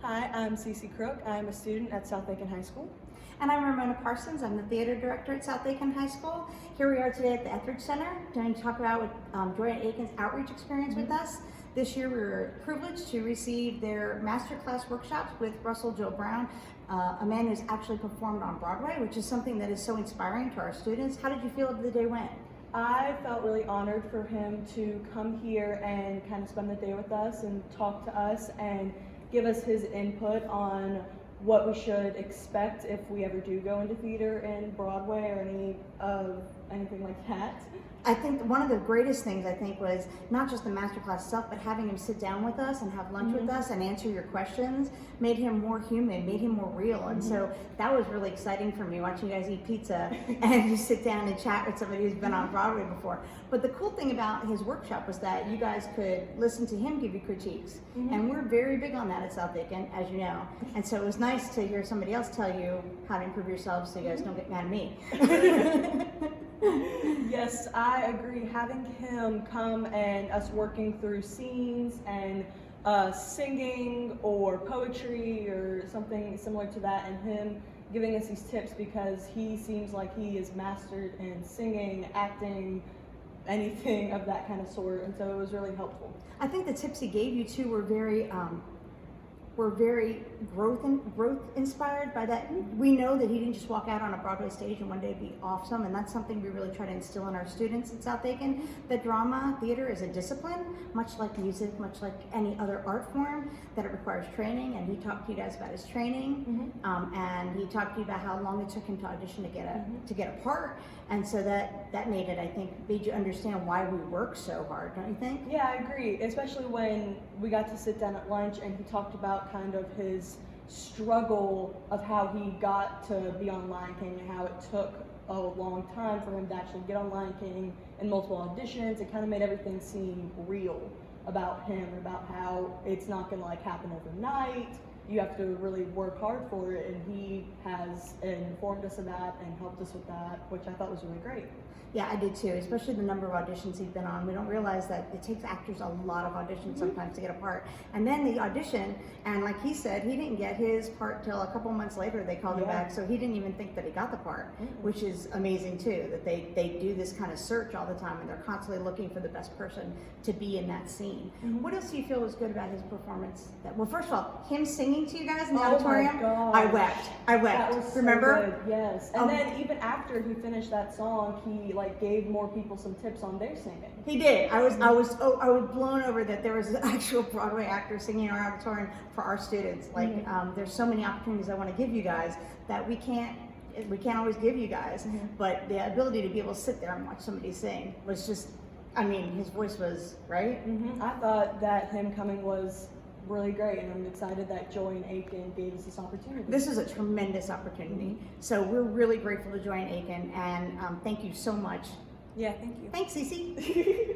Hi, I'm CeCe Crook. I'm a student at South Aiken High School. And I'm Ramona Parsons. I'm the theater director at South Aiken High School. Here we are today at the Etheridge Center going to talk about Joye and Aiken's outreach experience with us. This year we were privileged to receive their masterclass workshops with Russell Joe Brown, a man who's actually performed on Broadway, which is something that is so inspiring to our students. How did you feel the day went? I felt really honored for him to come here and kind of spend the day with us and talk to us and give us his input on what we should expect if we ever do go into theater in Broadway or anything like that. I think one of the greatest things was not just the masterclass itself, but having him sit down with us and have lunch with us and answer your questions made him more human, made him more real. And so that was really exciting for me, watching you guys eat pizza and just sit down and chat with somebody who's been on Broadway before. But the cool thing about his workshop was that you guys could listen to him give you critiques. And we're very big on that at South Aiken, as you know. And so it was nice to hear somebody else tell you how to improve yourselves so you guys don't get mad at me. Yes, I agree. Having him come and us working through scenes and singing or poetry or something similar to that, and him giving us these tips because he seems like he is mastered in singing, acting, anything of that kind of sort, and so it was really helpful. I think the tips he gave you too were very growth inspired by that. We know that he didn't just walk out on a Broadway stage and one day be awesome, and that's something we really try to instill in our students at South Aiken. That drama theater is a discipline, much like music, much like any other art form, that it requires training. And he talked to you guys about his training, and he talked to you about how long it took him to audition to get a part. And so that made it, I think, made you understand why we work so hard, don't you think? Yeah, I agree, especially when we got to sit down at lunch and he talked about kind of his struggle of how he got to be on Lion King and how it took a long time for him to actually get on Lion King and multiple auditions. It kind of made everything seem real about him, about how it's not going to happen overnight. You have to really work hard for it, and he has informed us of that and helped us with that, which I thought was really great. Yeah, I did too, especially the number of auditions he's been on. We don't realize that it takes actors a lot of auditions sometimes to get a part. And then the audition, and like he said, he didn't get his part till a couple months later. They called him back, so he didn't even think that he got the part, which is amazing too, that they do this kind of search all the time, and they're constantly looking for the best person to be in that scene. What else do you feel was good about his performance? Well, first of all, him singing to you guys in the auditorium, my gosh. I wept. That was so Remember? good, yes. And then even after he finished that song, he gave more people some tips on their singing. He did. I was blown over that there was an actual Broadway actor singing in our auditorium for our students. There's so many opportunities I want to give you guys that we can't always give you guys. But the ability to be able to sit there and watch somebody sing was just, his voice was right. I thought that him coming was really great, and I'm excited that Joye and Aiken gave us this opportunity. This is a tremendous opportunity. So we're really grateful to Joye and Aiken, and thank you so much. Yeah, thank you. Thanks, CeCe.